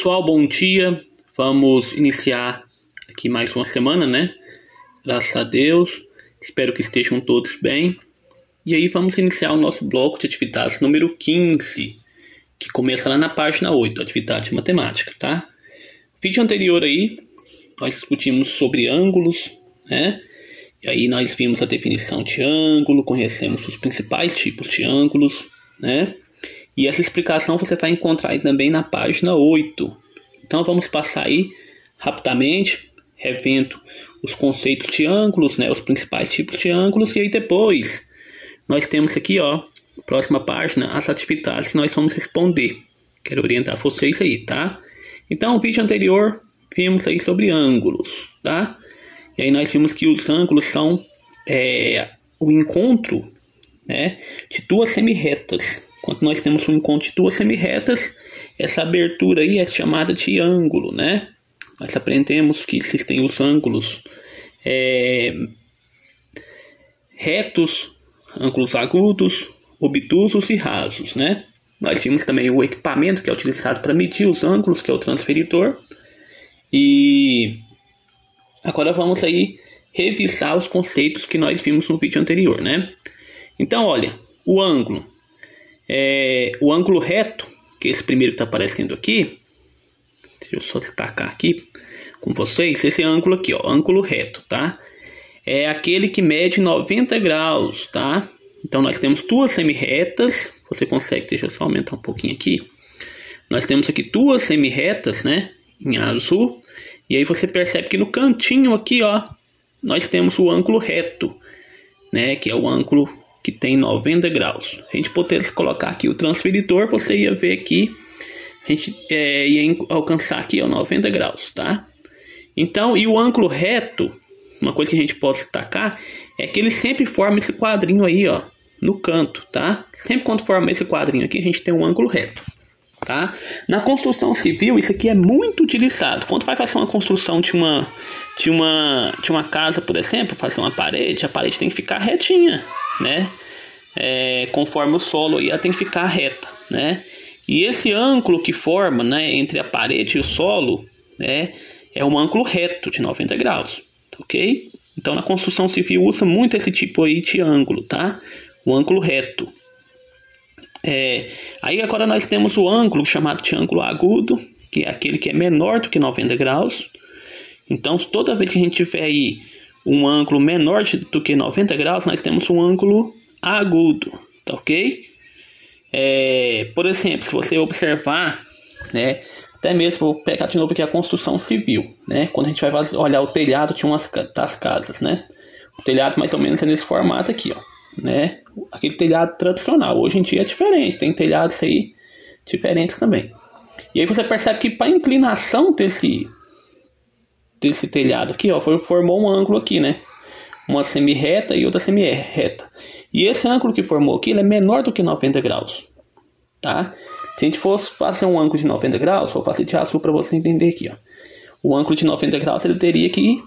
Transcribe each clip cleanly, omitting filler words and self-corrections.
pessoal, bom dia. Vamos iniciar aqui mais uma semana, né? Graças a Deus. Espero que estejam todos bem. E aí vamos iniciar o nosso bloco de atividades número 15, que começa lá na página 8, atividade matemática, tá? No vídeo anterior aí, nós discutimos sobre ângulos, né? E aí nós vimos a definição de ângulo, conhecemos os principais tipos de ângulos, né? E essa explicação você vai encontrar aí também na página 8. Então vamos passar aí rapidamente, revendo os conceitos de ângulos, né, os principais tipos de ângulos. E aí depois nós temos aqui, ó, próxima página, as atividades que nós vamos responder. Quero orientar vocês aí, tá? Então no vídeo anterior vimos aí sobre ângulos, tá? E aí nós vimos que os ângulos são o encontro, né, de duas semirretas. Quando nós temos um encontro de duas semirretas, essa abertura aí é chamada de ângulo, né? Nós aprendemos que existem os ângulos retos, ângulos agudos, obtusos e rasos, né? Nós vimos também o equipamento que é utilizado para medir os ângulos, que é o transferidor. E agora vamos aí revisar os conceitos que nós vimos no vídeo anterior, né? Então, olha, o ângulo reto, que é esse primeiro que está aparecendo aqui, deixa eu só destacar aqui com vocês, esse ângulo aqui, ó, ângulo reto, tá? É aquele que mede 90 graus, tá? Então nós temos duas semirretas, você consegue, deixa eu só aumentar um pouquinho aqui. Nós temos aqui duas semirretas, né, em azul, e aí você percebe que no cantinho aqui, ó, nós temos o ângulo reto, né, que é o ângulo que tem 90 graus. A gente pudesse colocar aqui o transferidor, você ia ver que a gente ia alcançar aqui, ó, 90 graus, tá? Então, e o ângulo reto, uma coisa que a gente pode destacar é que ele sempre forma esse quadrinho aí, ó, no canto, tá? Sempre quando forma esse quadrinho aqui, a gente tem um ângulo reto, tá? Na construção civil, isso aqui é muito utilizado. Quando vai fazer uma construção de uma casa, por exemplo, fazer uma parede, a parede tem que ficar retinha, né? Conforme o solo aí, ela tem que ficar reta, né? E esse ângulo que forma, né, entre a parede e o solo, né, é um ângulo reto de 90 graus, ok? Então na construção civil usa muito esse tipo aí de ângulo, tá? O ângulo reto. Aí agora nós temos o ângulo chamado de ângulo agudo, que é aquele que é menor do que 90 graus. Então toda vez que a gente tiver aí um ângulo menor do que 90 graus, nós temos um ângulo agudo, tá ok? Por exemplo, se você observar, né, até mesmo vou pegar de novo aqui a construção civil, né, quando a gente vai olhar o telhado de umas das casas, né, o telhado mais ou menos é nesse formato aqui, ó, né, aquele telhado tradicional. Hoje em dia é diferente, tem telhados aí diferentes também. E aí você percebe que para a inclinação desse telhado aqui, ó, formou um ângulo aqui, né, uma semirreta e outra semirreta. E esse ângulo que formou aqui, ele é menor do que 90 graus, tá? Se a gente fosse fazer um ângulo de 90 graus, vou fazer de azul para você entender aqui, ó. O ângulo de 90 graus, ele teria que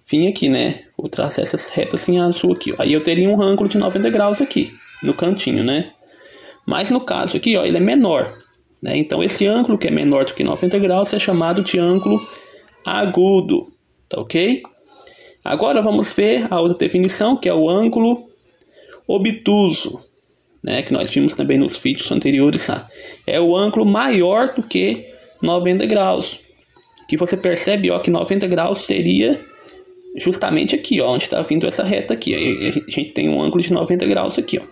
vir aqui, né? Vou traçar essas retas em azul aqui, ó. Aí eu teria um ângulo de 90 graus aqui, no cantinho, né? Mas no caso aqui, ó, ele é menor, né? Então esse ângulo que é menor do que 90 graus é chamado de ângulo agudo, tá ok? Agora vamos ver a outra definição, que é o ângulo obtuso, né, que nós vimos também nos vídeos anteriores, tá? É o ângulo maior do que 90 graus. Que você percebe, ó, que 90 graus seria justamente aqui, ó, onde está vindo essa reta aqui. Aí a gente tem um ângulo de 90 graus aqui, ó.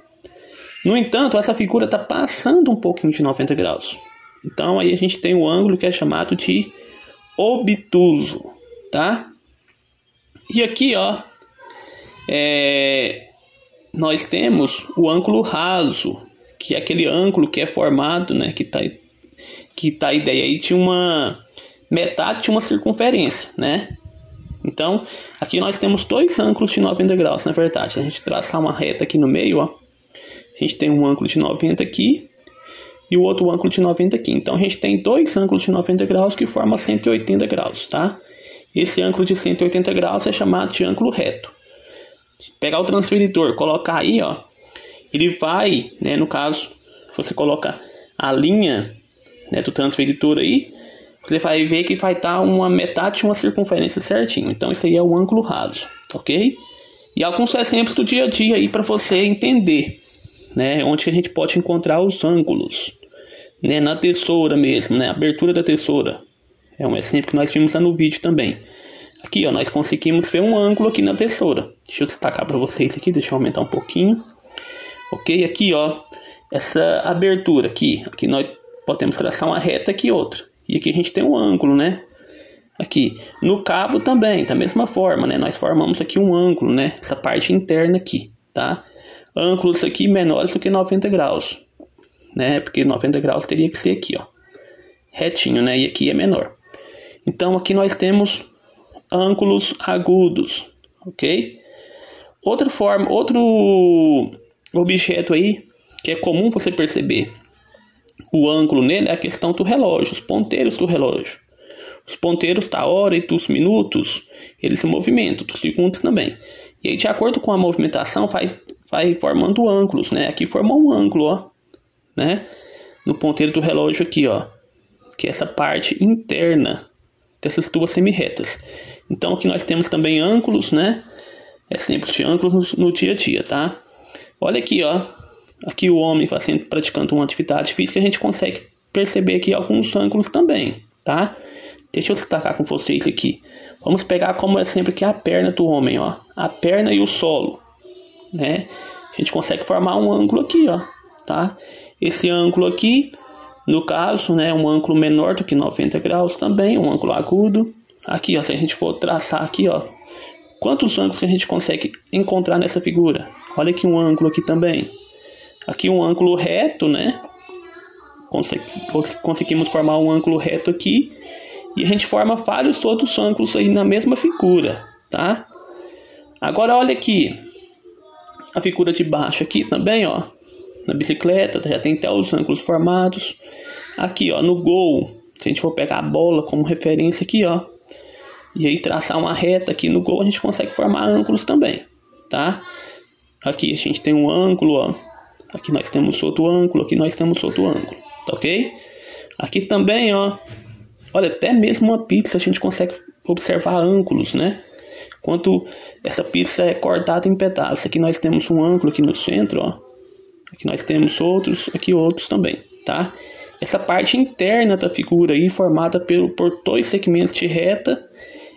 No entanto, essa figura está passando um pouquinho de 90 graus. Então aí a gente tem um ângulo que é chamado de obtuso, tá? E aqui, ó, nós temos o ângulo raso, que é aquele ângulo que é formado, né, que tá a ideia aí de uma metade de uma circunferência, né? Então, aqui nós temos dois ângulos de 90 graus, na verdade. Se a gente traçar uma reta aqui no meio, ó, a gente tem um ângulo de 90 aqui e o outro ângulo de 90 aqui. Então, a gente tem dois ângulos de 90 graus que formam 180 graus, tá? Esse ângulo de 180 graus é chamado de ângulo reto. Pegar o transferidor, colocar aí, ó, ele vai, né, no caso, você coloca a linha, né, do transferidor aí, você vai ver que vai estar uma metade de uma circunferência certinho. Então isso aí é o ângulo raso, ok? E alguns exemplos do dia a dia aí para você entender, né, onde que a gente pode encontrar os ângulos, né, na tesoura mesmo, né, abertura da tesoura. É um exemplo que nós vimos lá no vídeo também. Aqui, ó, nós conseguimos ver um ângulo aqui na tesoura. Deixa eu destacar para vocês aqui, deixa eu aumentar um pouquinho. Ok, aqui, ó, essa abertura aqui nós podemos traçar uma reta aqui e outra. E aqui a gente tem um ângulo, né? Aqui, no cabo também, da mesma forma, né? Nós formamos aqui um ângulo, né? Essa parte interna aqui, tá? Ângulos aqui menores do que 90 graus, né? Porque 90 graus teria que ser aqui, ó, retinho, né? E aqui é menor. Então aqui nós temos ângulos agudos, ok? Outra forma, outro objeto aí que é comum você perceber o ângulo nele é a questão do relógio, os ponteiros do relógio. Os ponteiros da hora e dos minutos, eles se movimentam, dos segundos também. E aí, de acordo com a movimentação, vai formando ângulos, né? Aqui formou um ângulo, ó, né? No ponteiro do relógio aqui, ó, que é essa parte interna dessas duas semirretas. Então, aqui nós temos também ângulos, né? Exemplos de ângulos no dia a dia, tá? Olha aqui, ó. Aqui o homem praticando uma atividade física, a gente consegue perceber aqui alguns ângulos também, tá? Deixa eu destacar com vocês aqui. Vamos pegar como exemplo aqui a perna do homem, ó. A perna e o solo, né? A gente consegue formar um ângulo aqui, ó, tá? Esse ângulo aqui, no caso, né, um ângulo menor do que 90 graus também, um ângulo agudo. Aqui, ó, se a gente for traçar aqui, ó, quantos ângulos que a gente consegue encontrar nessa figura? Olha aqui um ângulo aqui também. Aqui um ângulo reto, né? Conseguimos formar um ângulo reto aqui. E a gente forma vários outros ângulos aí na mesma figura, tá? Agora olha aqui. A figura de baixo aqui também, ó. Na bicicleta, já tem até os ângulos formados. Aqui, ó, no gol. Se a gente for pegar a bola como referência aqui, ó. E aí traçar uma reta aqui no gol, a gente consegue formar ângulos também, tá? Aqui a gente tem um ângulo, ó. Aqui nós temos outro ângulo, aqui nós temos outro ângulo, tá ok? Aqui também, ó. Olha, até mesmo uma pizza a gente consegue observar ângulos, né? Quando essa pizza é cortada em pedaços. Aqui nós temos um ângulo aqui no centro, ó. Aqui nós temos outros, aqui outros também, tá? Essa parte interna da figura aí, formada por dois segmentos de reta,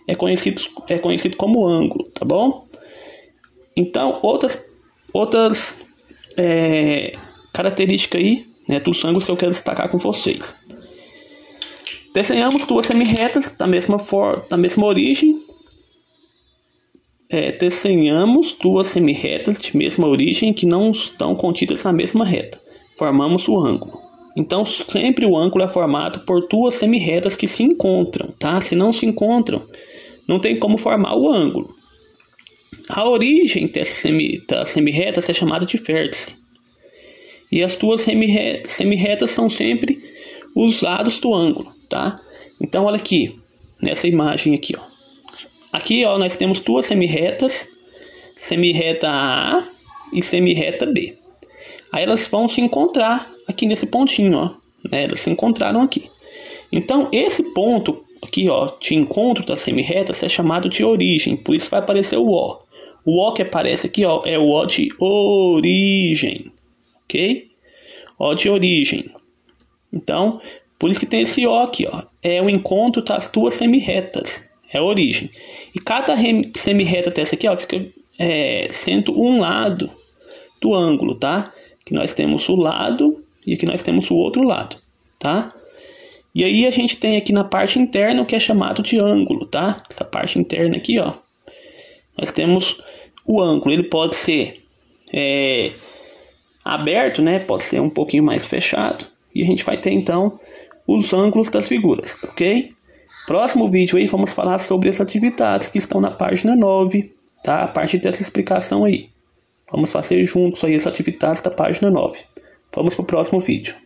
é conhecido como ângulo, tá bom? Então, outras características aí, né, dos ângulos que eu quero destacar com vocês. Desenhamos duas semirretas da mesma origem. Desenhamos duas semirretas de mesma origem que não estão contidas na mesma reta. Formamos o ângulo. Então, sempre o ângulo é formado por duas semirretas que se encontram, tá? Se não se encontram, não tem como formar o ângulo. A origem das semirretas é chamada de vértice. E as duas semirretas são sempre os lados do ângulo, tá? Então, olha aqui, nessa imagem aqui, ó. Aqui, ó, nós temos duas semirretas, semirreta A e semirreta B. Aí elas vão se encontrar aqui nesse pontinho, ó, né? Elas se encontraram aqui. Então, esse ponto aqui, ó, de encontro das semirretas é chamado de origem, por isso vai aparecer o O. O O que aparece aqui, ó, é o O de origem, ok? O de origem. Então, por isso que tem esse O aqui, ó, é o encontro das duas semirretas, é a origem. E cada semirreta dessa aqui, ó, fica sendo um lado do ângulo, tá? Aqui nós temos o lado e aqui nós temos o outro lado, tá? E aí a gente tem aqui na parte interna o que é chamado de ângulo, tá? Essa parte interna aqui, ó. Nós temos o ângulo, ele pode ser aberto, né? Pode ser um pouquinho mais fechado. E a gente vai ter então os ângulos das figuras, ok? Próximo vídeo aí vamos falar sobre as atividades que estão na página 9, tá? A parte dessa explicação aí. Vamos fazer juntos aí as atividades da página 9. Vamos para o próximo vídeo.